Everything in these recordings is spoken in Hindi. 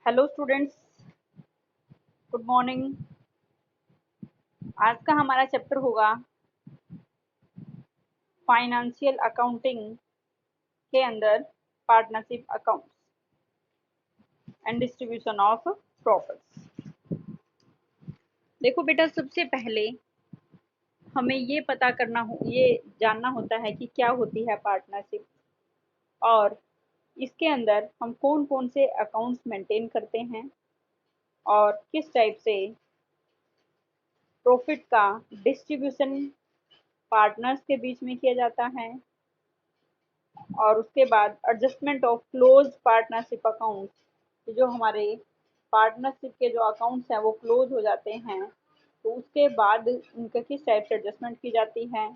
Hello students, good morning. आज का हमारा चैप्टर होगा फाइनेंशियल अकाउंटिंग के अंदर partnership accounts and distribution of profits. देखो बेटा, सबसे पहले हमें ये जानना होता है कि क्या होती है पार्टनरशिप और इसके अंदर हम कौन कौन से अकाउंट्स मेंटेन करते हैं और किस टाइप से प्रॉफिट का डिस्ट्रीब्यूशन पार्टनर्स के बीच में किया जाता है। और उसके बाद adjustment of close partnership accounts, जो हमारे पार्टनरशिप के जो अकाउंट्स हैं वो क्लोज हो जाते हैं, तो उसके बाद उनके किस टाइप से एडजस्टमेंट की जाती है।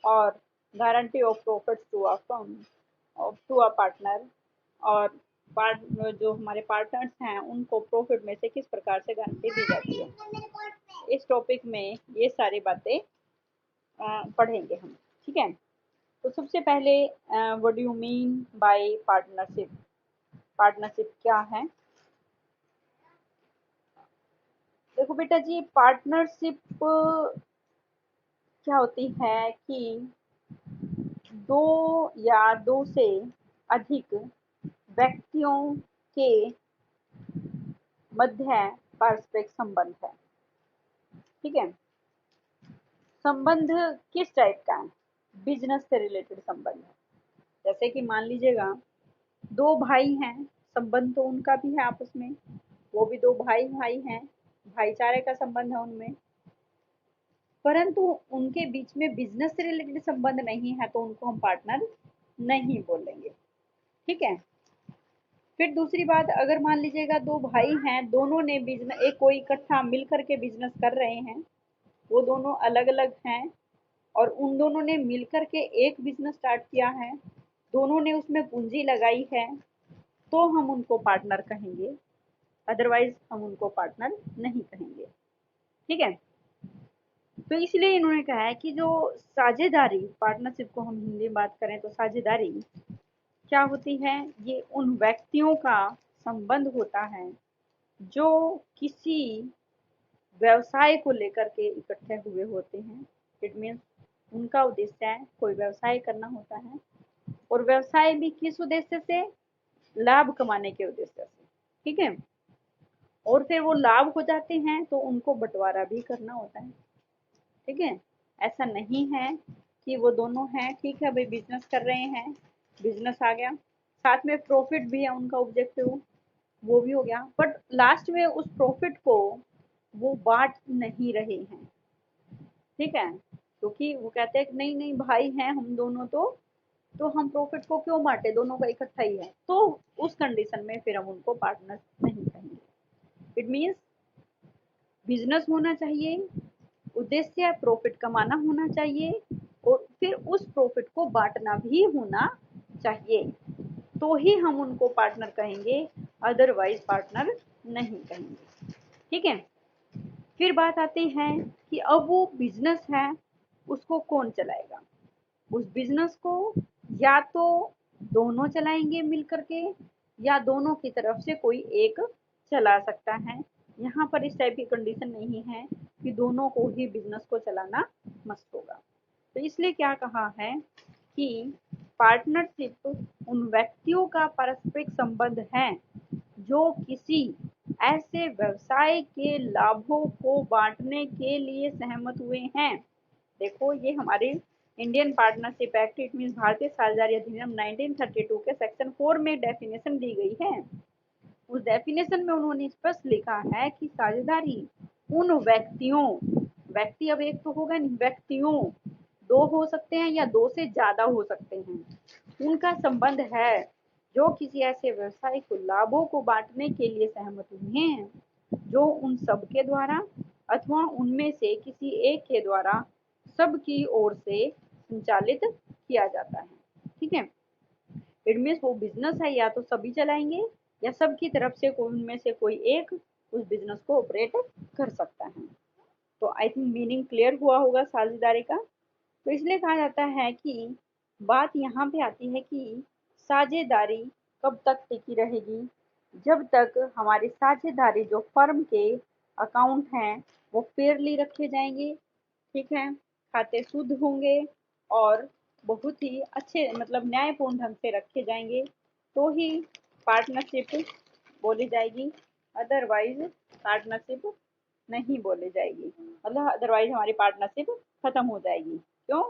और guarantee of profits to a firm to a partner, और पार्ट जो हमारे पार्टनर्स हैं उनको प्रॉफिट में से किस प्रकार से गारंटी दी जाती है। इस टॉपिक में ये सारी बातें पढ़ेंगे हम, ठीक है। तो सबसे पहले what do you mean by partnership. Partnership क्या है? देखो बेटा जी, पार्टनरशिप क्या होती है कि दो या दो से अधिक व्यक्तियों के मध्य पारस्परिक संबंध है, ठीक है। संबंध किस टाइप का है? बिजनेस से रिलेटेड संबंध है। जैसे कि मान लीजिएगा दो भाई हैं, संबंध तो उनका भी है आपस में, वो भी दो भाई भाई हैं, भाईचारे का संबंध है उनमें, परंतु उनके बीच में बिजनेस से रिलेटेड संबंध नहीं है, तो उनको हम पार्टनर नहीं बोलेंगे, ठीक है। फिर दूसरी बात, अगर मान लीजिएगा दो भाई हैं, दोनों ने बिजनेस एक कोई इकट्ठा मिल करके बिजनेस कर रहे हैं, वो दोनों अलग अलग हैं और उन दोनों ने मिल करके एक बिजनेस स्टार्ट किया है, दोनों ने उसमें पूंजी लगाई है, तो हम उनको पार्टनर कहेंगे, अदरवाइज हम उनको पार्टनर नहीं कहेंगे, ठीक है। तो इसलिए इन्होंने कहा है कि जो साझेदारी, पार्टनरशिप को हम हिंदी में बात करें तो साझेदारी क्या होती है, ये उन व्यक्तियों का संबंध होता है जो किसी व्यवसाय को लेकर के इकट्ठे हुए होते हैं। इट मीन्स उनका उद्देश्य है कोई व्यवसाय करना होता है, और व्यवसाय भी किस उद्देश्य से? लाभ कमाने के उद्देश्य से, ठीक है। और फिर वो लाभ हो जाते हैं तो उनको बंटवारा भी करना होता है, ठीक है। ऐसा नहीं है कि वो दोनों हैं, ठीक है भाई बिजनेस कर रहे हैं, बिजनेस आ गया, साथ में प्रॉफिट भी है उनका ऑब्जेक्टिव, वो भी हो गया, बट लास्ट में उस प्रॉफिट को वो बांट नहीं रहे हैं, ठीक है। क्योंकि वो कहते हैं कि नहीं नहीं भाई हैं हम दोनों, तो हम प्रॉफिट को क्यों बांटे, दोनों का इकट्ठा ही है, तो उस कंडीशन में फिर हम उनको पार्टनर नहीं कहेंगे। इट मीन्स बिजनेस होना चाहिए, उद्देश्य प्रॉफिट कमाना होना चाहिए, और फिर उस प्रॉफिट को बांटना भी होना चाहिए, तो ही हम उनको पार्टनर कहेंगे, अदरवाइज पार्टनर नहीं कहेंगे, ठीक है। फिर बात आती है कि अब वो बिजनेस है उसको कौन चलाएगा। उस बिजनेस को या तो दोनों चलाएंगे मिल करके, या दोनों की तरफ से कोई एक चला सकता है। यहाँ पर इस टाइप की कंडीशन नहीं है कि दोनों को ही बिजनेस को चलाना मस्त होगा। तो इसलिए क्या कहा है कि पार्टनरशिप उन व्यक्तियों का पारस्परिक संबंध है जो किसी ऐसे व्यवसाय के लाभों को बांटने के लिए सहमत हुए हैं। देखो, ये हमारे Indian partnership act, it mean भारतीय साझेदारी अधिनियम 1932 के सेक्शन 4 में डेफिनेशन दी गई है। उस डेफिनेशन में उन्होंने स्पष्ट लिखा है कि साझेदारी उन व्यक्तियों, व्यक्ति अब एक तो होगा नहीं, व्यक्तियों दो हो सकते हैं या दो से ज्यादा हो सकते हैं, उनका संबंध है जो किसी ऐसे व्यवसाय को लाभों को बांटने के लिए सहमत हुए हैं, जो उन सब के द्वारा अथवा उनमें से किसी एक के द्वारा सबकी ओर से संचालित किया जाता है, ठीक है। इट मीन्स वो बिजनेस है या तो सभी चलाएंगे या सबकी तरफ से कोई उनमें से कोई एक उस बिजनेस को ऑपरेट कर सकता है। तो आई थिंक मीनिंग क्लियर हुआ होगा साझेदारी का। तो इसलिए कहा जाता है कि बात यहाँ पे आती है कि साझेदारी कब तक टिकी रहेगी, जब तक हमारी साझेदारी जो फर्म के अकाउंट हैं वो फेयरली रखे जाएंगे, ठीक है, खाते शुद्ध होंगे और बहुत ही अच्छे मतलब न्यायपूर्ण ढंग से रखे जाएंगे, तो ही पार्टनरशिप बोली जाएगी। अदरवाइज पार्टनरशिप नहीं बोली जाएगी, मतलब अदरवाइज हमारी पार्टनरशिप खत्म हो जाएगी। क्यों?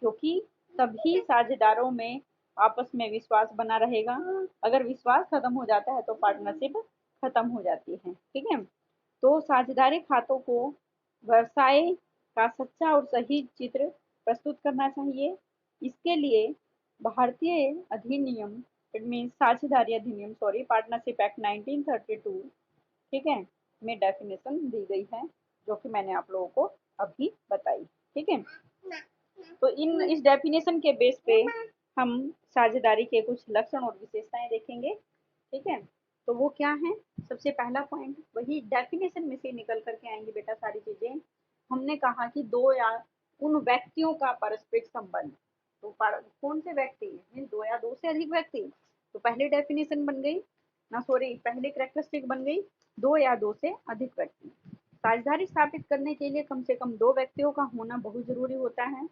क्योंकि तभी साझेदारों में आपस में विश्वास बना रहेगा। अगर विश्वास खत्म हो जाता है तो पार्टनरशिप खत्म हो जाती है, ठीक है। तो साझेदारी खातों को व्यवसाय का सच्चा और सही चित्र प्रस्तुत करना चाहिए। इसके लिए भारतीय अधिनियम, इट मीन साझेदारी अधिनियम, सॉरी, पार्टनरशिप एक्ट 1932, ठीक है, में डेफिनेशन दी गई है, जो कि मैंने आप लोगों को अभी बताई, ठीक है। तो इस डेफिनेशन के बेस पे हम साझेदारी के कुछ लक्षण और विशेषताएं देखेंगे, ठीक है। तो वो क्या है? सबसे पहला पॉइंट वही डेफिनेशन में से निकल करके आएंगी बेटा सारी चीजें। हमने कहा कि दो या उन व्यक्तियों का पारस्परिक संबंध। तो कौन से व्यक्ति? दो या दो से अधिक व्यक्ति। तो पहली डेफिनेशन बन गई ना, सॉरी, पहली कैरेक्टरिस्टिक बन गई दो या दो से अधिक व्यक्ति। साझेदारी स्थापित करने के लिए कम से कम दो व्यक्तियों का होना बहुत जरूरी होता है।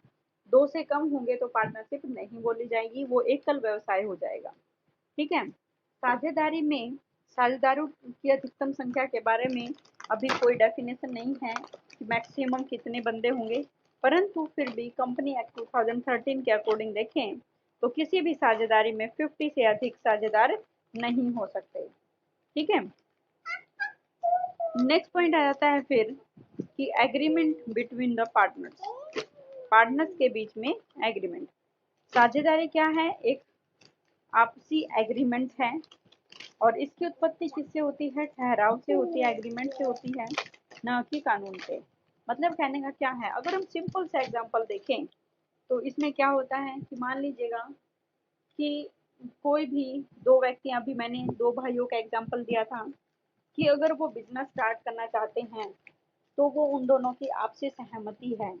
दो से कम होंगे तो पार्टनरशिप नहीं बोली जाएगी, वो एकल व्यवसाय हो जाएगा, ठीक है। साझेदारी में साझेदारों की अधिकतम संख्या के बारे में अभी कोई डेफिनेशन नहीं है कि मैक्सिमम कितने बंदे होंगे, परंतु फिर भी कंपनी एक्ट 2013 के अकॉर्डिंग देखें तो किसी भी साझेदारी में 50 से अधिक साझेदार नहीं हो सकते, ठीक है। नेक्स्ट पॉइंट आ जाता है फिर कि agreement between the partners. Partners के बीच में एग्रीमेंट। साझेदारी क्या है? एक आपसी एग्रीमेंट है और इसकी उत्पत्ति किससे होती है? ठहराव से होती है, एग्रीमेंट से होती है, न कि कानून से। मतलब कहने का क्या है, अगर हम सिंपल सा एग्जांपल देखें तो इसमें क्या होता है कि मान लीजिएगा कि कोई भी दो व्यक्ति, अभी मैंने दो भाइयों का एग्जांपल दिया था कि अगर वो बिजनेस स्टार्ट करना चाहते हैं तो वो उन दोनों की आपसी सहमति है,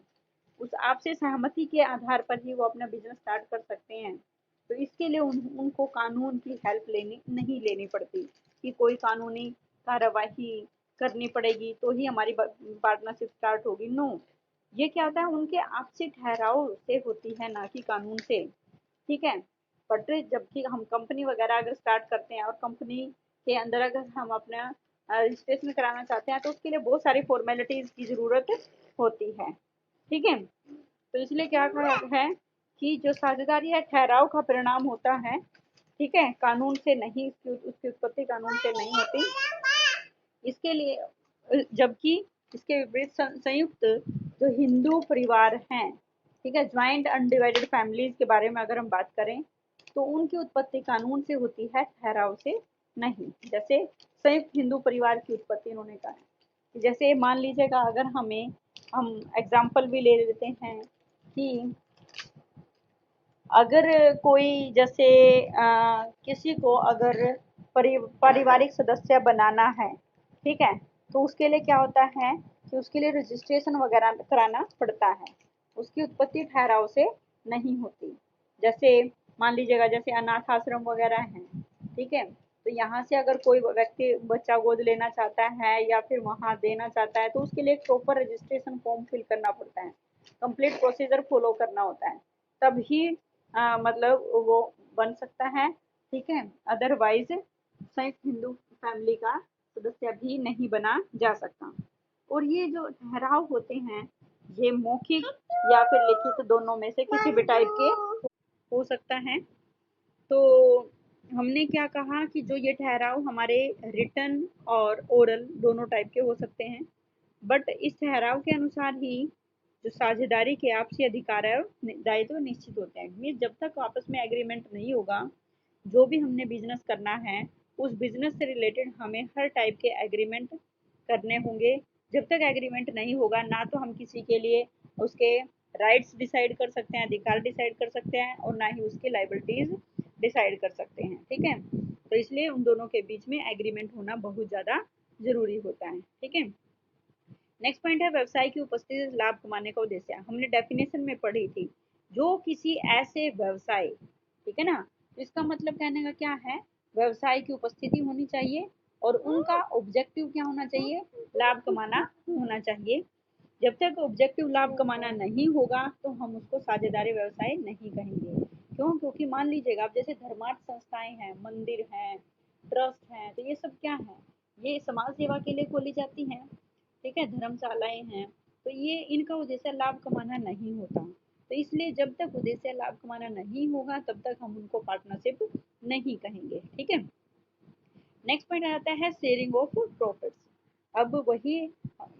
उस आपसी सहमति के आधार पर ही वो अपना बिजनेस स्टार्ट कर सकते हैं। तो इसके लिए उनको कानून की हेल्प नहीं लेनी पड़ती कि कोई कानूनी कार्यवाही करनी पड़ेगी तो ही हमारी पार्टनरशिप स्टार्ट होगी। नो, ये क्या होता है, उनके आपसी ठहराव से होती है, ना कि कानून से, ठीक है। बट जबकि हम कंपनी वगैरह अगर स्टार्ट करते हैं और कंपनी के अंदर अगर हम अपना रजिस्ट्रेशन कराना चाहते हैं तो उसके लिए बहुत सारी फॉर्मेलिटीज की जरूरत होती है, ठीक है। तो इसलिए क्या कहा है कि जो साझेदारी है ठहराव का परिणाम होता है, ठीक है, कानून से नहीं, उसकी उत्पत्ति कानून से नहीं होती। इसके लिए जबकि इसके विपरीत संयुक्त जो हिंदू परिवार हैं, ठीक है, ज्वाइंट अनडिवाइडेड फैमिलीज के बारे में अगर हम बात करें तो उनकी उत्पत्ति कानून से होती है, ठहराव से नहीं। जैसे संयुक्त हिंदू परिवार की उत्पत्ति इन्होंने कहा है, जैसे मान लीजिएगा अगर हम एग्जाम्पल भी ले लेते हैं कि अगर कोई जैसे किसी को अगर पारिवारिक सदस्य बनाना है, ठीक है, तो उसके लिए क्या होता है कि उसके लिए रजिस्ट्रेशन वगैरह कराना पड़ता है, उसकी उत्पत्ति ठहराव से नहीं होती। जैसे मान लीजिएगा जैसे अनाथ आश्रम वगैरह हैं, ठीक है, तो यहाँ से अगर कोई व्यक्ति बच्चा गोद लेना चाहता है या फिर वहाँ देना चाहता है तो उसके लिए एक प्रॉपर रजिस्ट्रेशन फॉर्म फिल करना पड़ता है, कंप्लीट प्रोसीजर फॉलो करना होता है, तभी मतलब वो बन सकता है, ठीक है। अदरवाइज संयुक्त हिंदू फैमिली का सदस्य भी नहीं बना जा सकता। और ये जो ठहराव होते हैं ये मौखिक या फिर लिखित दोनों में से किसी भी टाइप के हो सकता है। तो हमने क्या कहा कि जो ये ठहराव हमारे रिटन और ओरल दोनों टाइप के हो सकते हैं, बट इस ठहराव के अनुसार ही जो साझेदारी के आपसी अधिकार है दायित्व निश्चित होते हैं। मीन जब तक आपस में एग्रीमेंट नहीं होगा, जो भी हमने बिजनेस करना है उस बिजनेस से रिलेटेड हमें हर टाइप के एग्रीमेंट करने होंगे। जब तक एग्रीमेंट नहीं होगा ना तो हम किसी के लिए उसके राइट्स डिसाइड कर सकते हैं, अधिकार डिसाइड कर सकते हैं, और ना ही उसकी लाइबिलिटीज डिसाइड कर सकते हैं, ठीक है। तो इसलिए उन दोनों के बीच में एग्रीमेंट होना बहुत ज़्यादा जरूरी होता है, ठीक है। नेक्स्ट पॉइंट है व्यवसाय की उपस्थिति से लाभ कमाने का उद्देश्य। हमने डेफिनेशन में पढ़ी थी, जो किसी ऐसे व्यवसाय, ठीक है ना, तो इसका मतलब कहने का क्या है व्यवसाय की उपस्थिति होनी चाहिए और उनका ऑब्जेक्टिव क्या होना चाहिए, लाभ कमाना होना चाहिए। जब तक ऑब्जेक्टिव लाभ कमाना नहीं होगा तो हम उसको साझेदारी व्यवसाय नहीं कहेंगे। क्यों? क्योंकि मान लीजिएगा आप जैसे धर्मार्थ संस्थाएं हैं, मंदिर हैं, ट्रस्ट हैं, तो ये सब क्या है, ये समाज सेवा के लिए खोली जाती हैं, ठीक है, धर्मशालाएं हैं, तो ये इनका उद्देश्य लाभ कमाना नहीं होता। तो इसलिए जब तक उद्देश्य लाभ कमाना नहीं होगा तब तक हम उनको पार्टनरशिप नहीं कहेंगे, ठीक है। नेक्स्ट पॉइंट आ जाता है शेयरिंग ऑफ प्रॉफिट्स। अब वही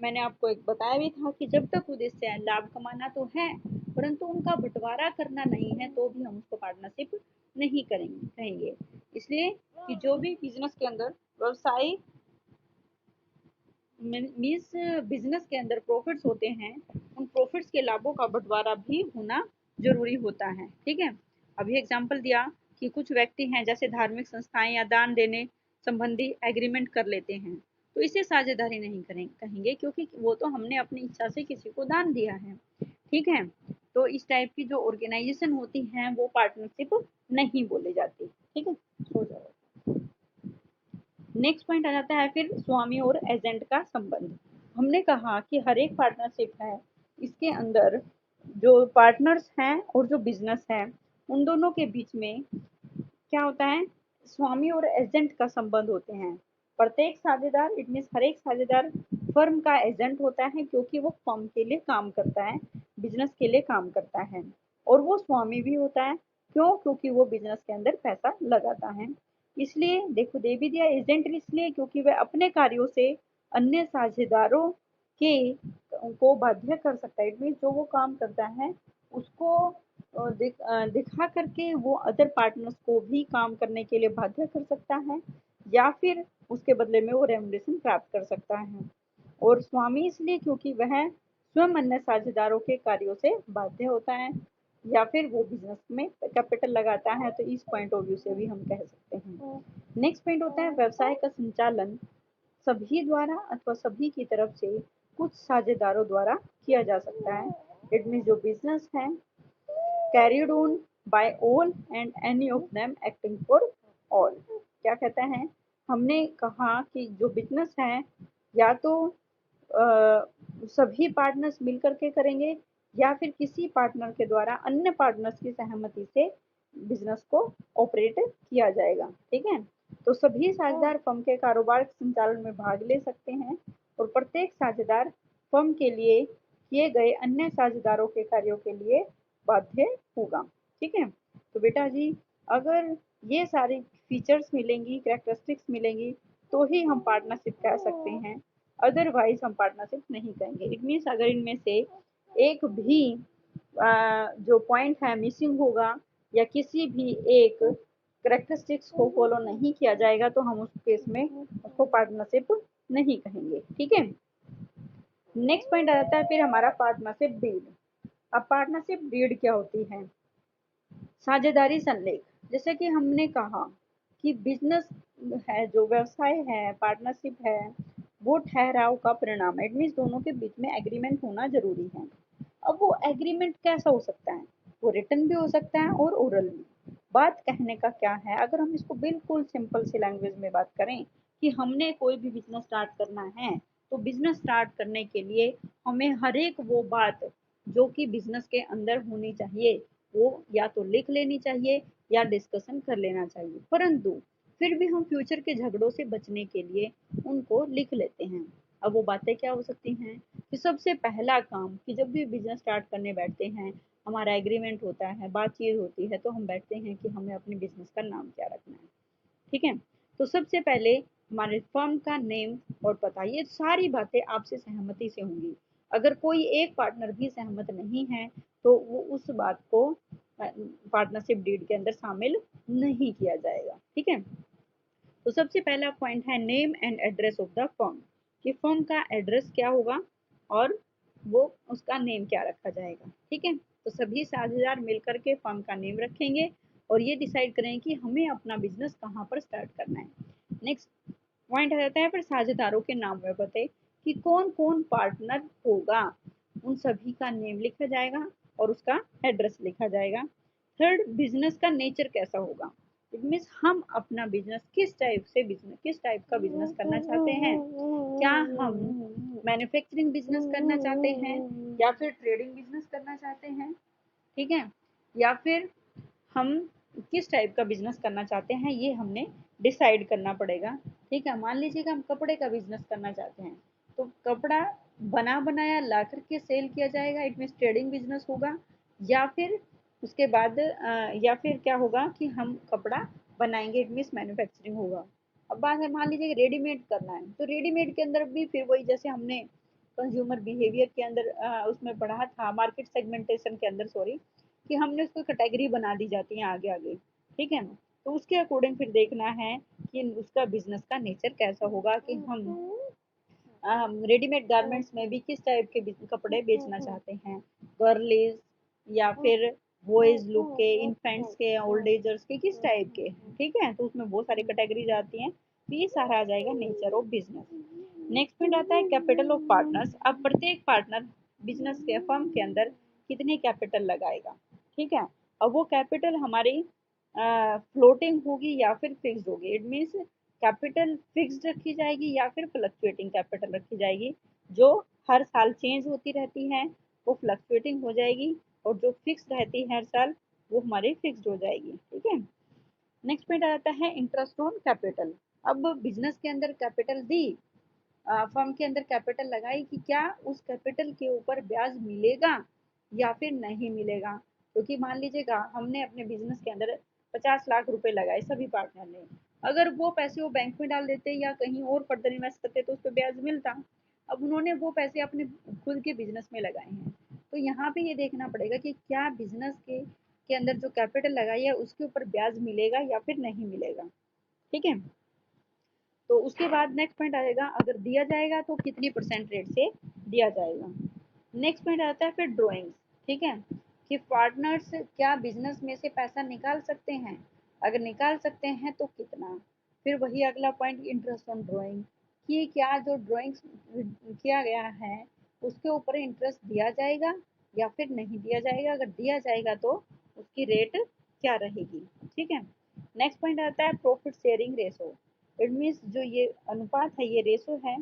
मैंने आपको एक बताया भी था कि जब तक उद्देश्य लाभ कमाना तो है परंतु उनका बंटवारा करना नहीं है तो भी हम उसको पार्टनरशिप नहीं करेंगे कहेंगे। इसलिए कि जो भी बिजनेस के अंदर व्यवसाय मीन्स बिजनेस के अंदर प्रॉफिट्स होते हैं, उन प्रॉफिट्स के लाभों का बंटवारा भी होना जरूरी होता है, ठीक है। अभी एग्जांपल दिया कि कुछ व्यक्ति हैं जैसे धार्मिक संस्थाएं या दान देने संबंधी एग्रीमेंट कर लेते हैं, तो इसे साझेदारी नहीं कहेंगे क्योंकि वो तो हमने अपनी इच्छा से किसी को दान दिया है, ठीक है। तो इस टाइप की जो ऑर्गेनाइजेशन होती हैं वो पार्टनरशिप नहीं बोले जाती, ठीक है। सो जाओ। नेक्स्ट पॉइंट आ जाता है फिर स्वामी और एजेंट का संबंध। हमने कहा कि हर एक पार्टनरशिप है, इसके अंदर जो पार्टनर्स हैं और जो बिजनेस है उन दोनों के बीच में क्या होता है, स्वामी और एजेंट का संबंध होते हैं। प्रत्येक साझेदार इट मीन हर एक साझेदार फर्म का एजेंट होता है क्योंकि वो फर्म के लिए काम करता है, बिजनेस के लिए काम करता है, और वो स्वामी भी होता है। क्यों? क्योंकि वो बिजनेस के अंदर पैसा लगाता है। इसलिए देखो दे भी दिया एजेंट इसलिए क्योंकि वह अपने कार्यों से अन्य साझेदारों के को बाध्य कर सकता है। इट मीन जो वो काम करता है उसको दिखा करके वो अदर पार्टनर्स को भी काम करने के लिए बाध्य कर सकता है या फिर उसके बदले में वो रेमुनरेशन प्राप्त कर सकता है। और स्वामी इसलिए क्योंकि वह स्वयं अन्य साझेदारों के कार्यों से बाध्य होता है या फिर वो बिजनेस में कैपिटल लगाता है, तो इस पॉइंट ऑफ व्यू से भी हम कह सकते हैं। नेक्स्ट पॉइंट होता है व्यवसाय का संचालन सभी द्वारा अथवा सभी की तरफ से कुछ साझेदारों द्वारा किया जा सकता है। इट मीन जो बिजनेस है carried on by all and any of them acting for all। क्या कहता है, हमने कहा कि जो बिजनेस है या तो सभी पार्टनर्स मिलकर के करेंगे या फिर किसी पार्टनर के द्वारा अन्य पार्टनर्स की सहमति से बिजनेस को ऑपरेट किया जाएगा, ठीक है। तो सभी साझेदार फर्म के कारोबार के संचालन में भाग ले सकते हैं और प्रत्येक साझेदार फर्म के लिए किए गए अन्य साझेदारों के कार्यों के लिए बाध्य होगा, ठीक है। तो बेटा जी अगर ये सारी फीचर्स मिलेंगी, कैरेक्टरिस्टिक्स मिलेंगी तो ही हम पार्टनरशिप कह सकते हैं, अदरवाइज हम पार्टनरशिप नहीं कहेंगे। इट मीन्स अगर इनमें से एक भी जो पॉइंट है मिसिंग होगा या किसी भी एक करेक्टरिस्टिक्स को फॉलो नहीं किया जाएगा तो हम उस केस में उसको पार्टनरशिप नहीं कहेंगे, ठीक है। नेक्स्ट पॉइंट आ जाता है फिर हमारा पार्टनरशिप डीड। अब पार्टनरशिप डीड क्या होती है, साझेदारी संलेख। जैसे कि हमने कहा कि बिजनेस है, जो व्यवसाय है, पार्टनरशिप है, वो ठहराव का परिणाम है। इट मीन्स दोनों के बीच में एग्रीमेंट होना जरूरी है। अब वो एग्रीमेंट कैसा हो सकता है, वो रिटन भी हो सकता है और ओरल भी। बात कहने का क्या है, अगर हम इसको बिल्कुल सिंपल सी लैंग्वेज में बात करें कि हमने कोई भी बिजनेस स्टार्ट करना है तो बिजनेस स्टार्ट करने के लिए हमें हर एक वो बात जो कि बिजनेस के अंदर होनी चाहिए वो या तो लिख लेनी चाहिए या डिस्कशन कर लेना चाहिए, परंतु फिर भी हम फ्यूचर के झगड़ों से बचने के लिए उनको लिख लेते हैं। अब वो बातें क्या हो सकती हैं कि सबसे पहला काम कि जब भी बिजनेस स्टार्ट करने बैठते हैं हमारा एग्रीमेंट होता है, बातचीत होती है, तो हम बैठते हैं कि हमें अपने बिजनेस का नाम क्या रखना है, ठीक है। तो सबसे पहले हमारे फर्म का नेम और पता, ये सारी बातें आपसे सहमति से होंगी। अगर कोई एक पार्टनर भी सहमत नहीं है तो वो उस बात को पार्टनरशिप डीड के अंदर शामिल नहीं किया जाएगा, ठीक है। तो सबसे पहला पॉइंट है name and address of the firm, कि फर्म का एड्रेस क्या होगा और वो उसका नेम क्या रखा जाएगा, ठीक है। तो सभी साझेदार मिलकर के फर्म का नेम रखेंगे और ये डिसाइड करें कि हमें अपना बिजनेस कहाँ पर स्टार्ट करना है। नेक्स्ट पॉइंट आ जाता है फिर साझेदारों के नाम व पते, कि कौन कौन पार्टनर होगा, उन सभी का नेम लिखा जाएगा और उसका एड्रेस लिखा जाएगा। थर्ड, बिजनेस का नेचर कैसा होगा, इट मीन्स हम अपना बिजनेस किस टाइप का बिजनेस करना चाहते हैं। क्या हम मैन्युफैक्चरिंग बिजनेस करना चाहते हैं, या फिर ट्रेडिंग बिजनेस करना चाहते हैं, ठीक है, या फिर हम किस टाइप का बिजनेस करना चाहते हैं, ये हमने डिसाइड करना पड़ेगा। ठीक है, मान लीजिएगा हम कपड़े का बिजनेस करना चाहते हैं, तो कपड़ा बना बनाया ला करके सेल किया जाएगा, इट मीन्स ट्रेडिंग बिजनेस होगा। या फिर उसके बाद या फिर क्या होगा कि हम कपड़ा बनाएंगे, इट मीन्स मैन्युफैक्चरिंग होगा। अब बात है, मान लीजिए रेडीमेड करना है, तो रेडीमेड के अंदर भी फिर वही, जैसे हमने कंज्यूमर बिहेवियर के अंदर उसमें पढ़ा था, मार्केट सेगमेंटेशन के अंदर, सॉरी, कि हमने उसको कैटेगरी बना दी जाती है आगे आगे। ठीक है, तो उसके अकॉर्डिंग फिर देखना है कि उसका बिजनेस का नेचर कैसा होगा, कि हम रेडीमेड गारमेंट्स में भी किस टाइप के कपड़े बेचना चाहते हैं, गर्लिश या फिर बॉयज लुक के, इन्फेंट्स के, ओल्ड एजर्स के, किस टाइप के। ठीक है, तो उसमें बहुत सारी कैटेगरीज आती हैं, तो ये सारा आ जाएगा nature of business. Next point आता है कैपिटल ऑफ पार्टनर्स। अब प्रत्येक पार्टनर बिजनेस के फर्म के अंदर कितने कैपिटल लगाएगा। ठीक है, अब वो कैपिटल हमारी फ्लोटिंग होगी या फिर फिक्स्ड होगी। इट मीन्स कैपिटल फिक्स्ड रखी जाएगी या फिर फ्लक्चुएटिंग कैपिटल रखी जाएगी, जो हर साल चेंज होती रहती है वो फ्लक्चुएटिंग हो जाएगी, और जो फिक्स रहती है हर साल वो हमारी फिक्स्ड हो जाएगी। ठीक है, नेक्स्ट पॉइंट आ जाता है इंटरेस्ट ऑन कैपिटल। अब बिजनेस के अंदर कैपिटल दी, फर्म के अंदर कैपिटल लगाई, कि क्या उस कैपिटल के ऊपर ब्याज मिलेगा या फिर नहीं मिलेगा। क्योंकि मान लीजिएगा हमने अपने बिजनेस के अंदर 50 लाख रुपए लगाए सभी पार्टनर ने, अगर वो पैसे वो बैंक में डाल देते या कहीं और फर्दर इन्वेस्ट करते तो उस पर ब्याज मिलता। अब उन्होंने वो पैसे अपने खुद के बिजनेस में लगाए हैं, तो यहाँ पे ये देखना पड़ेगा कि क्या बिजनेस के अंदर जो कैपिटल लगाई है उसके ऊपर ब्याज मिलेगा या फिर नहीं मिलेगा। ठीक है, तो उसके बाद नेक्स्ट पॉइंट आएगा, अगर दिया जाएगा तो कितनी परसेंट रेट से दिया जाएगा। नेक्स्ट पॉइंट आता है फिर ड्रॉइंग्स। ठीक है, कि पार्टनर्स क्या बिजनेस में से पैसा निकाल सकते हैं, अगर निकाल सकते हैं तो कितना। फिर वही अगला पॉइंट इंटरेस्ट ऑन ड्राइंग, कि क्या जो ड्राइंग्स किया गया है उसके ऊपर इंटरेस्ट दिया जाएगा या फिर नहीं दिया जाएगा, अगर दिया जाएगा तो उसकी रेट क्या रहेगी। ठीक है, नेक्स्ट पॉइंट आता है profit sharing ratio. It means जो ये अनुपात है, ये रेशो है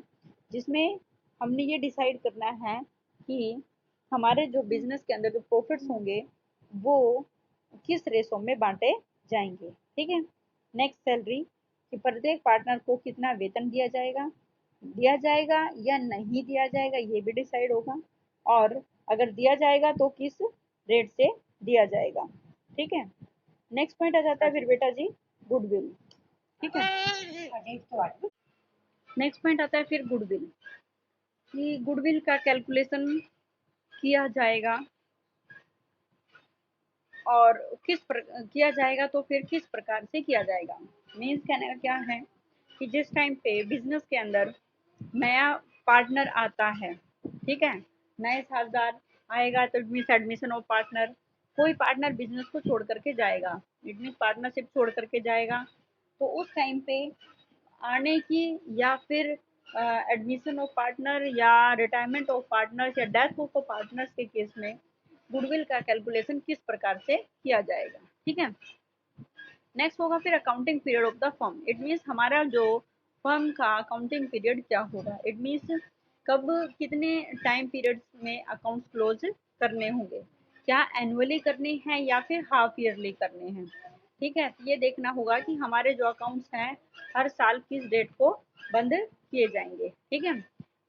जिसमें हमने ये डिसाइड करना है कि हमारे जो बिजनेस के अंदर जो प्रॉफिट्स होंगे वो किस रेशो में बांटे जाएंगे। ठीक है, नेक्स्ट सैलरी, कि प्रत्येक पार्टनर को कितना वेतन दिया जाएगा या नहीं दिया जाएगा, ये भी डिसाइड होगा, और अगर दिया जाएगा तो किस रेट से दिया जाएगा। ठीक है, नेक्स्ट पॉइंट आ जाता है फिर बेटा जी गुडविल। ठीक है, नेक्स्ट पॉइंट आता है फिर गुडविल, कि गुडविल का कैलकुलेशन किया जाएगा, और किया जाएगा तो फिर किस प्रकार से किया जाएगा। मीन्स कहने का क्या है कि जिस टाइम पे बिजनेस के अंदर नया पार्टनर आता है, ठीक है, नए साझेदार आएगा, तो it means admission of partner, कोई पार्टनर बिजनेस को छोड़ करके जाएगा, इट मीन्स पार्टनरशिप छोड़ करके जाएगा, तो उस टाइम पे आने की, या फिर एडमिशन ऑफ पार्टनर या रिटायरमेंट ऑफ पार्टनर्स या डेथ ऑफ पार्टनर्स के केस में गुडविल का कैलकुलेशन किस प्रकार से किया जाएगा। ठीक है, नेक्स्ट होगा फिर accounting period of the firm. It means हमारा जो फर्म का अकाउंटिंग पीरियड क्या होगा, इट मीन्स कब कितने टाइम पीरियड में अकाउंट्स क्लोज करने होंगे, क्या एनुअली करने हैं या फिर हाफ ईयरली करने हैं। ठीक है, ये देखना होगा कि हमारे जो अकाउंट्स हैं हर साल किस डेट को बंद किए जाएंगे। ठीक है,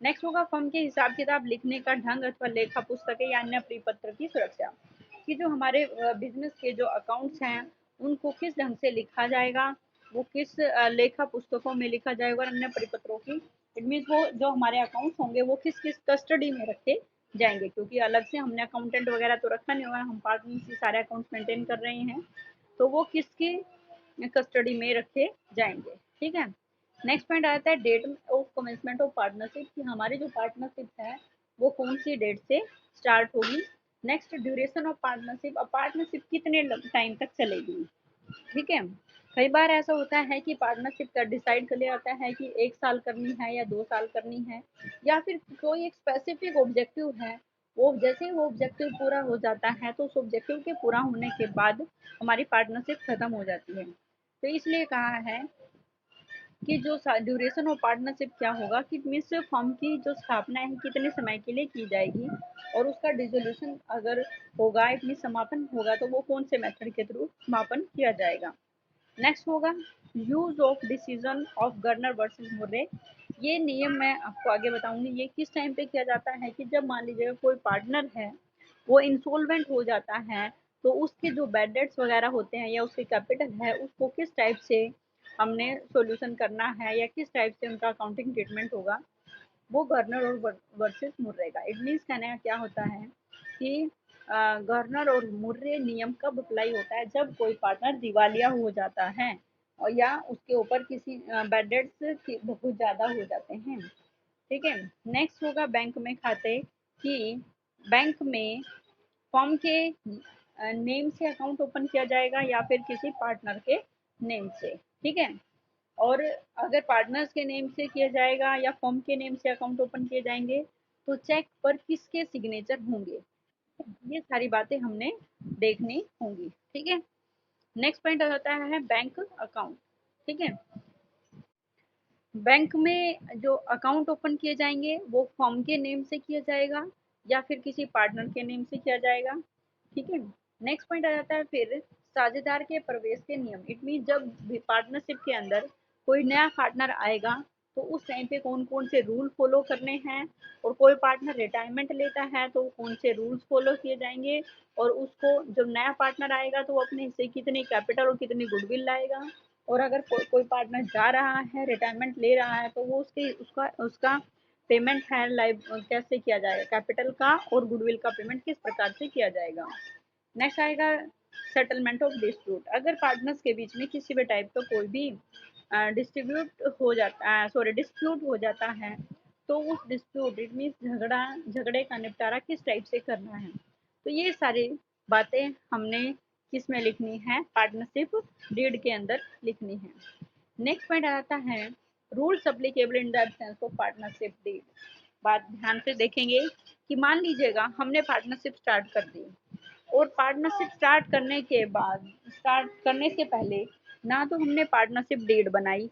नेक्स्ट होगा फर्म के हिसाब किताब लिखने का ढंग अथवा लेखा पुस्तकें या अन्य परिपत्र की सुरक्षा, कि जो हमारे बिजनेस के जो अकाउंट्स हैं उनको किस ढंग से लिखा जाएगा, वो किस लेखा पुस्तकों में लिखा जाएगा, और अन्य परिपत्रों की, इट मीन्स वो जो हमारे अकाउंट्स होंगे वो किस किस कस्टडी में रखे जाएंगे, क्योंकि अलग से हमने अकाउंटेंट वगैरह तो रखा नहीं हुआ, हम पार्टनर से सारे अकाउंट्स मेंटेन कर रहे हैं, तो वो किसकी कस्टडी में रखे जाएंगे। ठीक है, नेक्स्ट पॉइंट आता है date of commencement of partnership, कि हमारी जो पार्टनरशिप है वो कौन सी डेट से स्टार्ट होगी। नेक्स्ट ड्यूरेशन ऑफ पार्टनरशिप, अब पार्टनरशिप कितने टाइम तक चलेगी। ठीक है, कई बार ऐसा होता है कि पार्टनरशिप का डिसाइड कर लिया जाता है कि 1 साल करनी है या 2 साल करनी है, या फिर कोई एक स्पेसिफिक ऑब्जेक्टिव है, वो जैसे ही वो ऑब्जेक्टिव पूरा हो जाता है तो उस ऑब्जेक्टिव के पूरा होने के बाद हमारी पार्टनरशिप खत्म हो जाती है। तो इसलिए कहा है कि जो ड्यूरेशन ऑफ पार्टनरशिप क्या होगा कि मीन्स फर्म की जो स्थापना है कितने समय के लिए की जाएगी, और उसका डिसोल्यूशन अगर होगा, इट मीन समापन होगा, तो वो कौन से मेथड के थ्रू समापन किया जाएगा। नेक्स्ट होगा use of decision of Garner versus Murray. ये नियम मैं आपको आगे बताऊंगी। ये किस टाइम पे किया जाता है कि जब मान लीजिएगा कोई पार्टनर है वो इंसॉल्वेंट हो जाता है, तो उसके जो बैड डेट्स वगैरह होते हैं या उसके कैपिटल है उसको किस टाइप से हमने सॉल्यूशन करना है या किस टाइप से उनका अकाउंटिंग ट्रीटमेंट होगा, वो गर्नर और वर्सेस मुर्रे का। इट मीन्स कहने का क्या होता है कि गर्नर और मुर्रे नियम कब अप्लाई होता है, जब कोई पार्टनर दिवालिया हो जाता है और या उसके ऊपर किसी बैड डेट्स बहुत ज़्यादा हो जाते हैं। ठीक है। नेक्स्ट होगा बैंक में खाते, कि बैंक में फर्म के नेम से अकाउंट ओपन किया जाएगा या फिर किसी पार्टनर के नेम से। ठीक है। और अगर पार्टनर्स के नेम से किया जाएगा या फर्म के नेम से अकाउंट ओपन किए जाएंगे तो चेक पर किसके सिग्नेचर होंगे, ये सारी बातें हमने देखनी होंगी। ठीक है। नेक्स्ट पॉइंट आ जाता है बैंक अकाउंट। ठीक है। बैंक में जो अकाउंट ओपन किए जाएंगे वो फर्म के नेम से किया जाएगा या फिर किसी पार्टनर के नेम से किया जाएगा। ठीक है। नेक्स्ट पॉइंट आ जाता है फिर साझेदार के प्रवेश के नियम। इट मीन जब भी पार्टनरशिप के अंदर कोई नया पार्टनर आएगा तो उस टाइम पे कौन कौन से रूल फॉलो करने हैं, और कोई पार्टनर रिटायरमेंट लेता है तो कौन से रूल्स फॉलो किए जाएंगे, और उसको जब नया पार्टनर आएगा तो वो अपने हिस्से कितनी कैपिटल और कितनी गुडविल लाएगा, और अगर कोई पार्टनर जा रहा है रिटायरमेंट ले रहा है तो वो उसके उसका उसका पेमेंट है लाइव कैसे किया जाएगा, कैपिटल का और गुडविल का पेमेंट किस प्रकार से किया जाएगा। नेक्स्ट आएगा सेटलमेंट ऑफ डिस्प्यूट। अगर पार्टनर्स के बीच में किसी भी टाइप का कोई भी डिस्प्यूट हो जाता है तो उस डिस्प्यूट इट मीन झगड़े का निपटारा किस टाइप से करना है। तो ये सारी बातें हमने किस में लिखनी है, पार्टनरशिप डीड के अंदर लिखनी है। नेक्स्ट पॉइंट आता है rules applicable in the absence of partnership deed. बात ध्यान से देखेंगे कि मान लीजिएगा हमने पार्टनरशिप स्टार्ट कर दी, और पार्टनरशिप स्टार्ट करने से पहले ना तो हमने पार्टनरशिप डीड बनाई,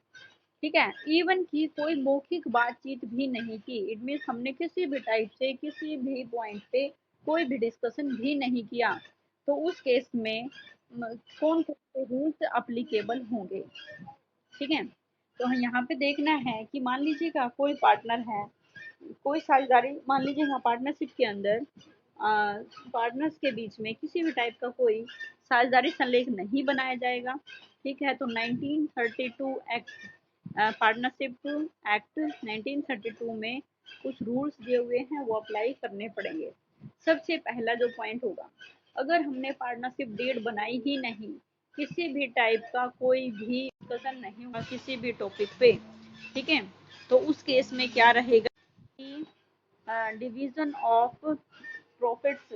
ठीक है, इवन की कोई मौखिक बातचीत भी नहीं की। इट मीन हमने किसी भी टाइप से किसी भी पॉइंट पे कोई भी डिस्कशन भी नहीं किया, तो उस केस में कौन कौन से रूल्स अप्लीकेबल होंगे। ठीक है। तो यहाँ पे देखना है कि मान लीजिएगा कोई पार्टनर है, कोई साझेदारी, मान लीजिएगा पार्टनरशिप के अंदर पार्टनर्स के बीच में किसी भी टाइप का कोई साझेदारी संलेख नहीं बनाया जाएगा। ठीक है। तो 1932 एक्ट, पार्टनरशिप एक्ट 1932 में कुछ रूल्स दिए हुए हैं वो अप्लाई करने पड़ेंगे। सबसे पहला जो पॉइंट होगा, अगर हमने पार्टनरशिप डीड बनाई ही नहीं, किसी भी टाइप का कोई भी डिस्कशन नहीं हुआ किसी भी टॉपिक पे, ठीक है, तो उस केस में क्या रहेगा कि डिवीजन ऑफ प्रॉफिट्स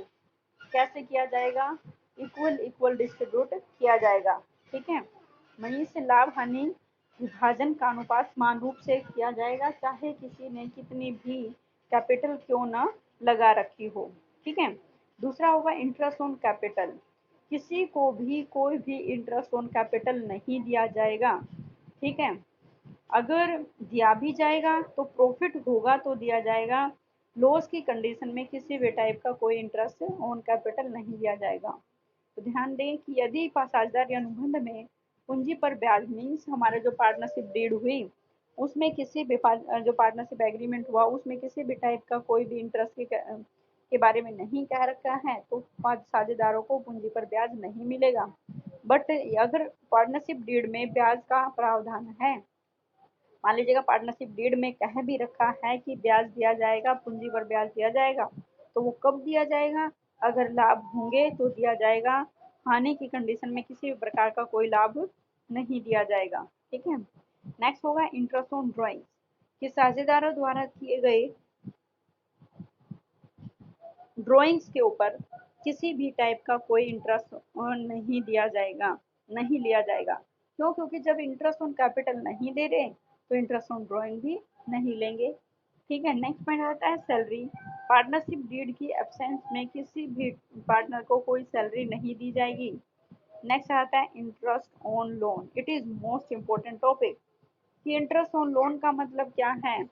कैसे किया जाएगा, इक्वल इक्वल डिस्ट्रीब्यूट किया जाएगा। ठीक है। वहीं से लाभ हानि विभाजन का अनुपात समान रूप से किया जाएगा, चाहे किसी ने कितनी भी कैपिटल क्यों ना लगा रखी हो। ठीक है। दूसरा होगा इंटरेस्ट ऑन कैपिटल। किसी को भी कोई भी इंटरेस्ट ऑन कैपिटल नहीं दिया जाएगा। ठीक है। अगर दिया भी जाएगा तो प्रॉफिट होगा तो दिया जाएगा, लॉस की कंडीशन में किसी भी टाइप का कोई इंटरेस्ट ऑन कैपिटल नहीं दिया जाएगा। तो ध्यान दें कि यदि साझेदारी अनुबंध में पूंजी पर ब्याज मीन्स हमारे जो पार्टनरशिप डीड हुई उसमें किसी भी जो पार्टनरशिप एग्रीमेंट हुआ उसमें किसी भी टाइप का कोई भी इंटरेस्ट के बारे में नहीं कह रखा है तो साझेदारों को पूंजी पर ब्याज नहीं मिलेगा। बट अगर पार्टनरशिप डीड में ब्याज का प्रावधान है, मान लीजिएगा पार्टनरशिप डीड में कह भी रखा है कि ब्याज दिया जाएगा, पूंजी पर ब्याज दिया जाएगा, तो वो कब दिया जाएगा, अगर लाभ होंगे तो दिया जाएगा, हानि की कंडीशन में किसी भी प्रकार का कोई लाभ नहीं दिया जाएगा। ठीक है। नेक्स्ट होगा इंटरेस्ट ऑन ड्रॉइंग, कि साझेदारों द्वारा किए गए ड्रॉइंग्स के ऊपर किसी भी टाइप का कोई इंटरेस्ट नहीं दिया जाएगा, नहीं लिया जाएगा। क्यों? क्योंकि जब इंटरेस्ट ऑन कैपिटल नहीं दे रहे तो इंटरेस्ट ऑन ड्रॉइंग भी नहीं लेंगे। ठीक है। नेक्स्ट पॉइंट आता है सैलरी। पार्टनरशिप डीड की एब्सेंस में किसी भी पार्टनर को कोई सैलरी नहीं दी जाएगी। नेक्स्ट आता है interest on loan. It is most important topic कि इंटरेस्ट ऑन लोन का मतलब क्या है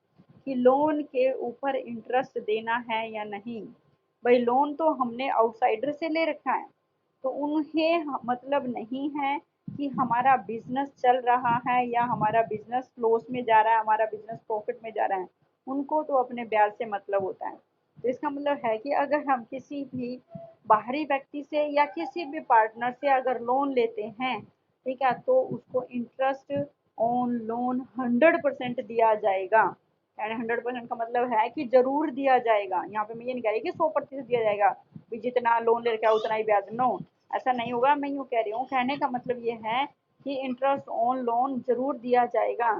कि लोन के ऊपर इंटरेस्ट देना है या नहीं। भाई लोन तो हमने आउटसाइडर से ले रखा है, तो उन्हें मतलब नहीं है कि हमारा बिजनेस चल रहा है या हमारा बिजनेस लॉस में जा रहा है, हमारा बिजनेस प्रॉफिट में जा रहा है। उनको तो अपने ब्याज से मतलब होता है। तो इसका मतलब है कि अगर हम किसी भी बाहरी व्यक्ति से या किसी भी पार्टनर से अगर लोन लेते हैं, ठीक है, तो उसको इंटरेस्ट ऑन लोन 100% दिया जाएगा। यानी 100% का मतलब है कि जरूर दिया जाएगा। यहाँ पे मैं ये नहीं कह रही कि 100% दिया जाएगा, भी जितना लोन ले रखा है उतना ही ब्याज। नो, ऐसा नहीं होगा। मैं यूँ कह रही हूँ, कहने का मतलब ये है कि इंटरेस्ट ऑन लोन जरूर दिया जाएगा।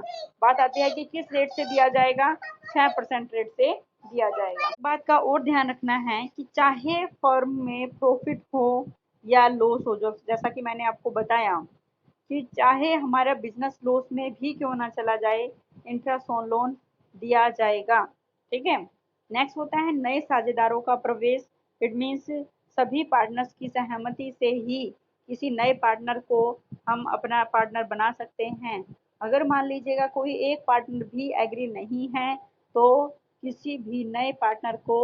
बात आती है कि किस रेट से दिया जाएगा, 6% रेट से दिया जाएगा। बात का और ध्यान रखना है कि चाहे फर्म में प्रॉफिट हो या लॉस हो, जो जैसा कि मैंने आपको बताया कि चाहे हमारा बिजनेस लॉस में भी क्यों ना चला जाए, इंटरेस्ट ऑन लोन दिया जाएगा। ठीक है। नेक्स्ट होता है नए साझेदारों का प्रवेश। इट मीन्स सभी पार्टनर्स की सहमति से ही किसी नए पार्टनर को हम अपना पार्टनर बना सकते हैं। अगर मान लीजिएगा कोई एक पार्टनर भी एग्री नहीं है, तो किसी भी नए पार्टनर को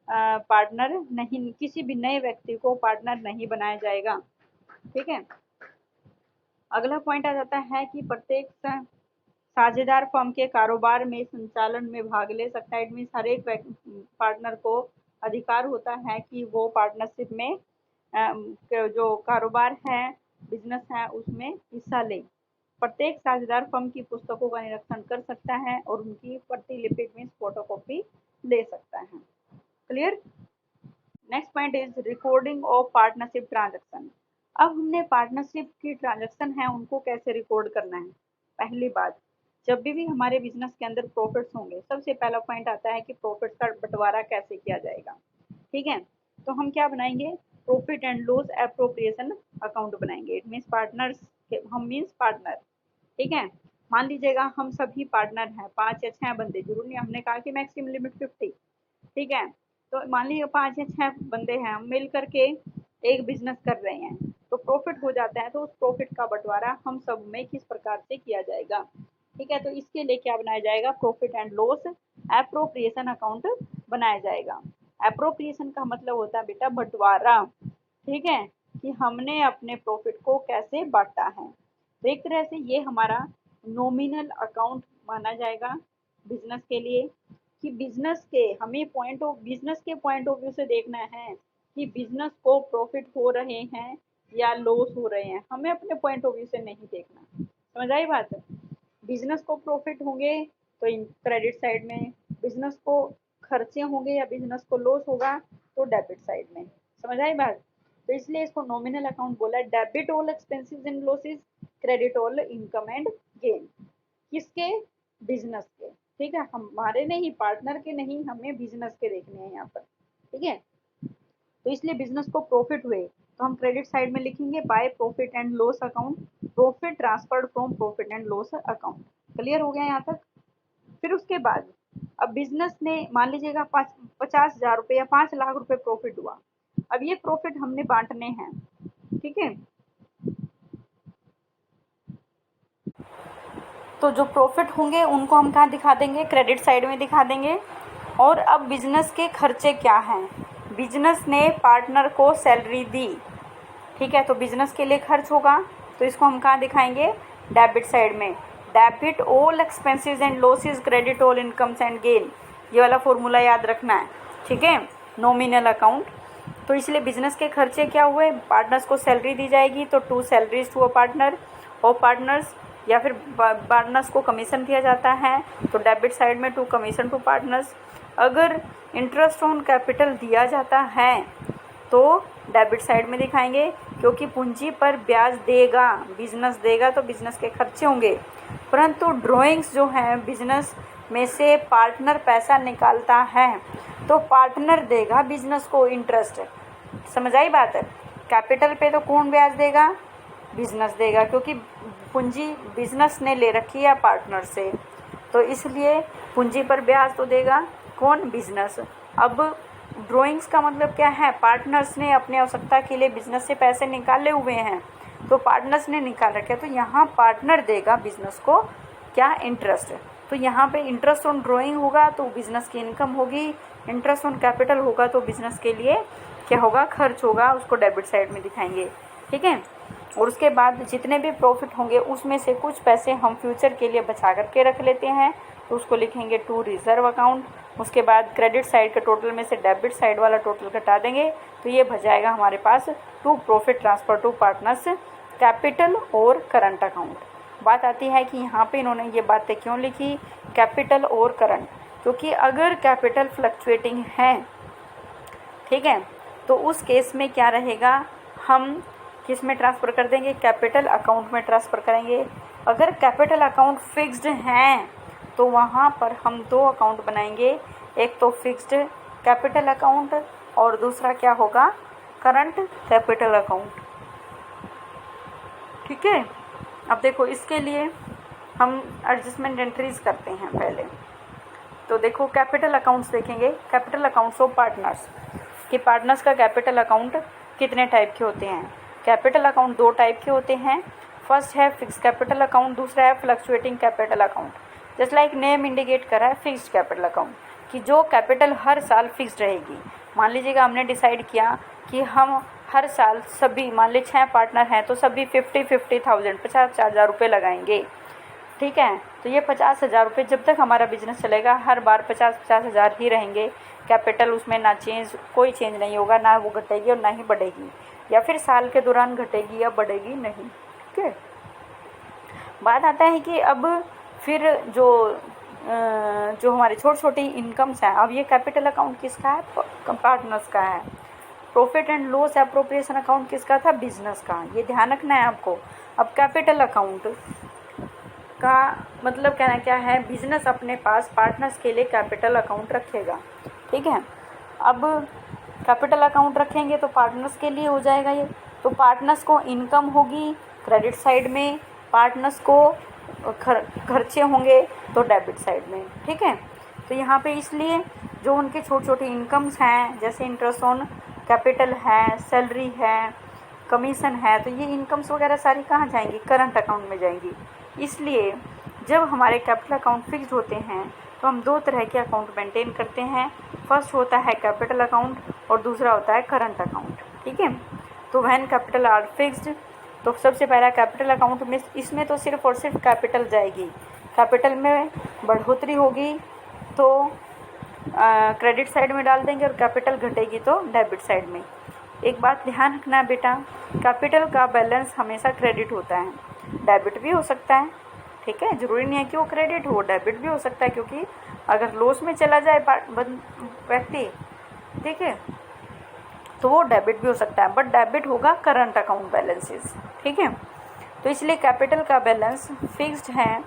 पार्टनर नहीं, किसी भी नए व्यक्ति को पार्टनर नहीं बनाया जाएगा। ठीक है। अगला पॉइंट आ जाता है कि प्रत्येक साझेदार फर्म के कारोबार में संचालन में भाग ले सकता है। इट मीन्स हर एक पार्टनर को अधिकार होता है कि वो पार्टनरशिप में जो कारोबार है, बिजनेस है, उसमें हिस्सा ले। प्रत्येक साझेदार फर्म की पुस्तकों का निरीक्षण कर सकता है और उनकी प्रतिलिपि मीन्स फोटोकॉपी ले सकता है। Clear. Next point is recording of partnership transaction. अब हमने पार्टनरशिप की ट्रांजैक्शन है उनको कैसे रिकॉर्ड करना है। पहली बात, जब भी हमारे बिजनेस के अंदर प्रॉफिट्स होंगे, सबसे पहला पॉइंट आता है कि प्रॉफिट का बंटवारा कैसे किया जाएगा। ठीक है। तो हम क्या बनाएंगे, profit and loss appropriation account बनाएंगे। इट मीन्स पार्टनर्स, हम मीन्स पार्टनर। ठीक है। मान लीजिएगा हम सभी पार्टनर हैं, 5 या 6 बंदे, जरूर नहीं, हमने कहा कि मैक्सिमम लिमिट 50। ठीक है। तो मान लीजिए 5 या 6 बंदे हैं, हम मिल करके एक बिजनेस कर रहे हैं, तो प्रॉफिट हो जाता है, तो उस प्रॉफिट का बंटवारा हम सब में किस प्रकार से किया जाएगा। ठीक है। तो इसके लिए क्या बनाया जाएगा, profit and loss appropriation account बनाया जाएगा। एप्रोप्रिएशन का मतलब होता है बेटा बंटवारा। ठीक है, कि हमने अपने प्रॉफिट को कैसे बांटा है। तो एक तरह से ये हमारा नॉमिनल अकाउंट माना जाएगा बिजनेस के लिए, कि बिजनेस के हमें बिजनेस के पॉइंट ऑफ व्यू से देखना है कि बिजनेस को प्रॉफिट हो रहे हैं या लॉस हो रहे हैं। हमें अपने पॉइंट ऑफ व्यू से नहीं देखना। समझ आई बात। बिजनेस को प्रॉफिट होंगे तो क्रेडिट साइड में, बिजनेस को खर्चे होंगे या बिजनेस को लॉस होगा तो डेबिट साइड में। समझ आई बात। तो इसलिए इसको नॉमिनल अकाउंट बोला है। Debit all expenses and losses, credit all income and gain. किसके, बिजनेस के। ठीक है, हमारे नहीं, पार्टनर के नहीं, हमें बिजनेस के देखने हैं यहाँ पर। ठीक है। तो इसलिए बिजनेस को प्रॉफिट हुए तो हम क्रेडिट साइड में लिखेंगे by profit and loss account, profit transferred from profit and loss account. Clear हो गया यहाँ तक। फिर उसके बाद अब बिजनेस ने मान लीजिएगा 50,000 रुपये या 5 लाख रुपए प्रॉफिट हुआ। अब ये प्रॉफिट हमने बांटने हैं। ठीक है। तो जो प्रॉफिट होंगे उनको हम कहाँ दिखा देंगे, क्रेडिट साइड में दिखा देंगे। और अब बिजनेस के खर्चे क्या हैं, बिजनेस ने पार्टनर को सैलरी दी। ठीक है, तो बिजनेस के लिए खर्च होगा, तो इसको हम कहाँ दिखाएंगे, डेबिट साइड में। Debit all expenses and losses, credit all incomes and gain. ये वाला फॉर्मूला याद रखना है। ठीक है, नॉमिनल अकाउंट। तो इसलिए बिजनेस के खर्चे क्या हुए, पार्टनर्स को सैलरी दी जाएगी, तो 2 सैलरीज टू अ पार्टनर और पार्टनर्स, या फिर पार्टनर्स को कमीशन दिया जाता है, तो डेबिट साइड में 2 कमीशन टू पार्टनर्स। अगर इंटरेस्ट ऑन कैपिटल दिया जाता है तो डेबिट साइड में दिखाएंगे, क्योंकि पूंजी पर ब्याज देगा, बिजनेस देगा, तो बिजनेस के खर्चे होंगे। परंतु ड्राइंग्स जो हैं, बिजनेस में से पार्टनर पैसा निकालता है तो पार्टनर देगा बिजनेस को इंटरेस्ट। समझ आई बात है। कैपिटल पे तो कौन ब्याज देगा, बिजनेस देगा, क्योंकि पूंजी बिजनेस ने ले रखी है पार्टनर से, तो इसलिए पूंजी पर ब्याज तो देगा कौन, बिजनेस। अब ड्राइंग्स का मतलब क्या है, पार्टनर्स ने अपनी आवश्यकता के लिए बिजनेस से पैसे निकाले हुए हैं, तो पार्टनर्स ने निकाल रखे, तो यहाँ पार्टनर देगा बिजनेस को क्या, इंटरेस्ट। तो यहाँ पे इंटरेस्ट ऑन ड्राइंग होगा तो बिजनेस की इनकम होगी, इंटरेस्ट ऑन कैपिटल होगा तो बिजनेस के लिए क्या होगा, खर्च होगा, उसको डेबिट साइड में दिखाएंगे। ठीक है। और उसके बाद जितने भी प्रॉफिट होंगे उसमें से कुछ पैसे हम फ्यूचर के लिए बचा करके रख लेते हैं, तो उसको लिखेंगे टू रिजर्व अकाउंट। उसके बाद क्रेडिट साइड के टोटल में से डेबिट साइड वाला टोटल घटा देंगे, तो ये बचाएगा हमारे पास to profit transfer to partners, capital और करंट अकाउंट। बात आती है कि यहाँ पे इन्होंने ये बातें क्यों लिखी, कैपिटल और करंट, क्योंकि अगर कैपिटल फ्लक्चुएटिंग है, ठीक है, तो उस केस में क्या रहेगा, हम किस में ट्रांसफ़र कर देंगे, कैपिटल अकाउंट में ट्रांसफ़र करेंगे। अगर कैपिटल अकाउंट फिक्स्ड हैं तो वहाँ पर हम दो अकाउंट बनाएंगे, एक तो फिक्स्ड कैपिटल अकाउंट और दूसरा क्या होगा, करंट कैपिटल अकाउंट। ठीक है। अब देखो इसके लिए हम एडजस्टमेंट एंट्रीज करते हैं पहले। तो देखो कैपिटल अकाउंट्स देखेंगे, कैपिटल अकाउंट्स ऑफ पार्टनर्स, कि पार्टनर्स का कैपिटल अकाउंट कितने टाइप के होते हैं। कैपिटल अकाउंट दो टाइप के होते हैं, फर्स्ट है फिक्स कैपिटल अकाउंट, दूसरा है fluctuating capital account. Just like name indicate कर रहा है फिक्स्ड कैपिटल अकाउंट, कि जो कैपिटल हर साल फिक्स्ड रहेगी। मान लीजिएगा हमने डिसाइड किया कि हम हर साल सभी, मान ली 6 पार्टनर हैं तो सभी 50,000 50,000 रुपये लगाएंगे। ठीक है। तो ये 50,000 रुपये जब तक हमारा बिजनेस चलेगा हर बार 50,000 ही रहेंगे, कैपिटल उसमें ना चेंज, कोई चेंज नहीं होगा, ना वो घटेगी और ना ही बढ़ेगी, या फिर साल के दौरान घटेगी या बढ़ेगी नहीं। ठीक है। बात आता है कि अब फिर जो हमारे छोटी छोटी इनकम्स हैं, अब ये कैपिटल अकाउंट किसका है, पार्टनर्स का है। Profit and loss appropriation account किसका था, बिजनेस का। ये ध्यान रखना है आपको। अब कैपिटल अकाउंट का मतलब कहना क्या है, बिजनेस अपने पास पार्टनर्स के लिए कैपिटल अकाउंट रखेगा। ठीक है। अब कैपिटल अकाउंट रखेंगे तो पार्टनर्स के लिए हो जाएगा ये, तो पार्टनर्स को इनकम होगी क्रेडिट साइड में, पार्टनर्स को खर्चे होंगे तो डेबिट साइड में। ठीक है। तो यहाँ पे इसलिए जो उनके छोटी छोटी इनकम्स हैं, जैसे इंटरेस्ट ऑन कैपिटल है, सैलरी है, कमीशन है, तो ये इनकम्स वगैरह सारी कहाँ जाएंगी, करंट अकाउंट में जाएंगी। इसलिए जब हमारे कैपिटल अकाउंट फिक्स्ड होते हैं तो हम दो तरह के अकाउंट मेंटेन करते हैं। फर्स्ट होता है कैपिटल अकाउंट और दूसरा होता है करंट अकाउंट। ठीक है। तो व्हेन कैपिटल आर फिक्स्ड, तो सबसे पहला कैपिटल अकाउंट में, इसमें तो सिर्फ और सिर्फ कैपिटल जाएगी, कैपिटल में बढ़ोतरी होगी तो क्रेडिट साइड में डाल देंगे और कैपिटल घटेगी तो डेबिट साइड में। एक बात ध्यान रखना बेटा, कैपिटल का बैलेंस हमेशा क्रेडिट होता है, डेबिट भी हो सकता है। ठीक है। ज़रूरी नहीं है कि वो क्रेडिट हो, डेबिट भी हो सकता है, क्योंकि अगर लॉस में चला जाए व्यक्ति, ठीक है, तो वो डेबिट भी हो सकता है, बट डेबिट होगा करंट अकाउंट बैलेंसेस। ठीक है। तो इसलिए कैपिटल का बैलेंस फिक्स्ड है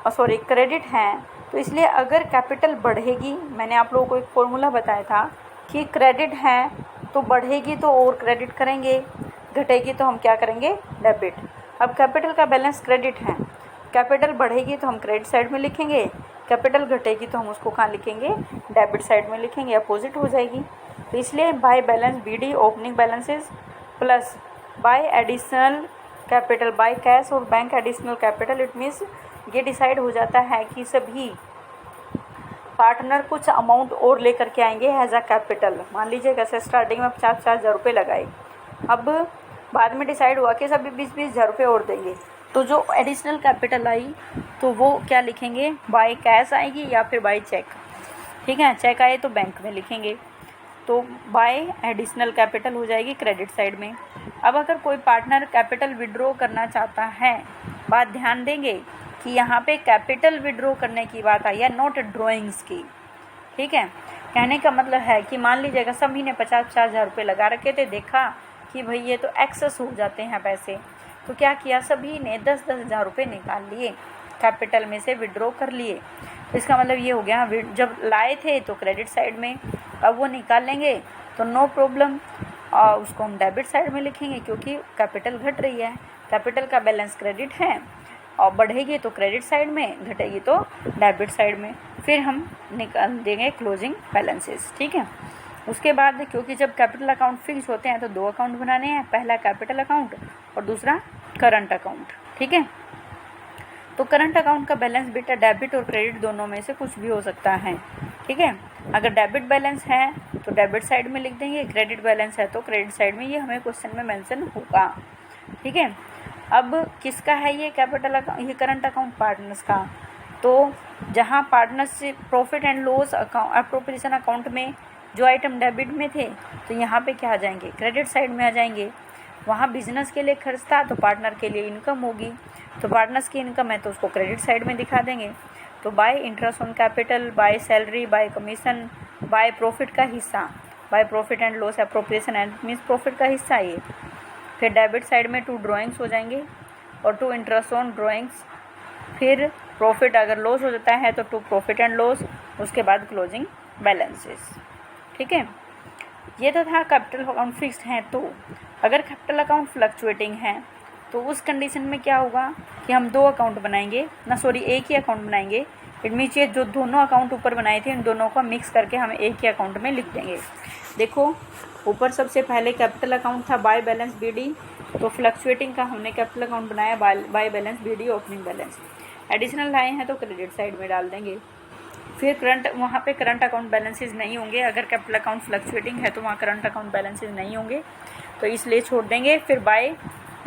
और सॉरी क्रेडिट है, तो इसलिए अगर कैपिटल बढ़ेगी, मैंने आप लोगों को एक फॉर्मूला बताया था कि क्रेडिट है तो बढ़ेगी तो और क्रेडिट करेंगे, घटेगी तो हम क्या करेंगे, डेबिट। अब कैपिटल का बैलेंस क्रेडिट है, कैपिटल बढ़ेगी तो हम क्रेडिट साइड में लिखेंगे, कैपिटल घटेगी तो हम उसको कहाँ लिखेंगे, डेबिट साइड में लिखेंगे, अपोजिट हो जाएगी। तो इसलिए by balance BD opening balances plus by additional capital by cash और bank additional capital, it means ये डिसाइड हो जाता है कि सभी पार्टनर कुछ अमाउंट और लेकर के आएंगे एज अ कैपिटल। मान लीजिए कैसे स्टार्टिंग में 50,000 रुपये लगाए, अब बाद में डिसाइड हुआ कि सभी 20,000 रुपये और देंगे, तो जो एडिशनल कैपिटल आई तो वो क्या लिखेंगे, बाय कैश आएगी या फिर बाय चेक। ठीक है। चेक आए तो बैंक में लिखेंगे, तो बाय एडिशनल कैपिटल हो जाएगी क्रेडिट साइड में। अब अगर कोई पार्टनर कैपिटल विड्रॉ करना चाहता है, बात ध्यान देंगे कि यहाँ पे कैपिटल विड्रॉ करने की बात आई है, नॉट ड्रॉइंग्स की। ठीक है। कहने का मतलब है कि मान लीजिएगा सभी ने 50,000 रुपये लगा रखे थे, देखा कि भाई ये तो एक्सेस हो जाते हैं पैसे, तो क्या किया, सभी ने 10,000 रुपये निकाल लिए, कैपिटल में से विड्रॉ कर लिए। तो इसका मतलब ये हो गया, जब लाए थे तो क्रेडिट साइड में, अब वो निकाल लेंगे तो नो प्रॉब्लम, और उसको हम डेबिट साइड में लिखेंगे क्योंकि कैपिटल घट रही है, कैपिटल का बैलेंस क्रेडिट है, और बढ़ेगी तो क्रेडिट साइड में, घटेगी तो डेबिट साइड में। फिर हम निकाल देंगे क्लोजिंग बैलेंसेस। ठीक है। उसके बाद क्योंकि जब कैपिटल अकाउंट फिक्स होते हैं तो दो अकाउंट बनाने हैं, पहला कैपिटल अकाउंट और दूसरा करंट अकाउंट। ठीक है, तो करंट अकाउंट का बैलेंस बेटा डेबिट और क्रेडिट दोनों में से कुछ भी हो सकता है। ठीक है, अगर डेबिट बैलेंस है तो डेबिट साइड में लिख देंगे, क्रेडिट बैलेंस है तो क्रेडिट साइड में, ये हमें क्वेश्चन में मेंशन होगा। ठीक है, अब किसका है ये कैपिटल अकाउंट, ये करंट अकाउंट? पार्टनर्स का। तो जहाँ partners profit and loss account appropriation account में जो आइटम डेबिट में थे तो यहाँ पे क्या आ जाएंगे, क्रेडिट साइड में आ जाएंगे। वहाँ बिजनेस के लिए खर्च था तो पार्टनर के लिए इनकम होगी, तो पार्टनर्स की इनकम है तो उसको क्रेडिट साइड में दिखा देंगे। तो bye interest on capital, by salary, bye commission, by profit का हिस्सा, by profit and loss appropriation and means profit का हिस्सा ये। फिर डेबिट साइड में 2 ड्राइंग्स हो जाएंगे और 2 इंटरेस्ट ऑन ड्राइंग्स, फिर प्रॉफिट अगर लॉस हो जाता है तो 2 प्रॉफिट एंड लॉस, उसके बाद क्लोजिंग बैलेंसेस। ठीक है, ये तो था कैपिटल अकाउंट फिक्स्ड है। तो अगर कैपिटल अकाउंट फ्लक्चुएटिंग है तो उस कंडीशन में क्या होगा कि हम 2 अकाउंट बनाएंगे ना, सॉरी एक ही अकाउंट बनाएंगे। इट मीन्स ये जो दोनों अकाउंट ऊपर बनाए थे इन दोनों का मिक्स करके हम एक ही अकाउंट में लिख देंगे। देखो ऊपर सबसे पहले कैपिटल अकाउंट था बाय बैलेंस बीडी, तो फ्लक्चुएटिंग का हमने कैपिटल अकाउंट बनाया by balance BD opening balance. Additional लाए हैं तो क्रेडिट साइड में डाल देंगे। फिर करंट, वहाँ पे करंट अकाउंट बैलेंसेस नहीं होंगे, अगर कैपिटल अकाउंट फ्लक्चुएटिंग है तो वहाँ करंट अकाउंट बैलेंसेस नहीं होंगे तो इसलिए छोड़ देंगे। फिर बाय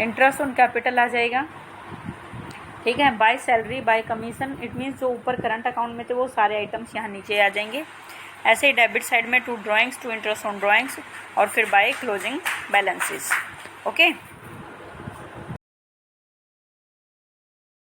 इंटरेस्ट ऑन कैपिटल आ जाएगा। ठीक है, by salary, bye commission, it means जो ऊपर करंट अकाउंट में थे वो सारे आइटम्स यहाँ नीचे आ जाएंगे। ऐसे ही डेबिट साइड में 2 ड्राइंग्स, 2 इंटरेस्ट ऑन ड्राइंग्स और फिर बाय क्लोजिंग बैलेंसेस। ओके।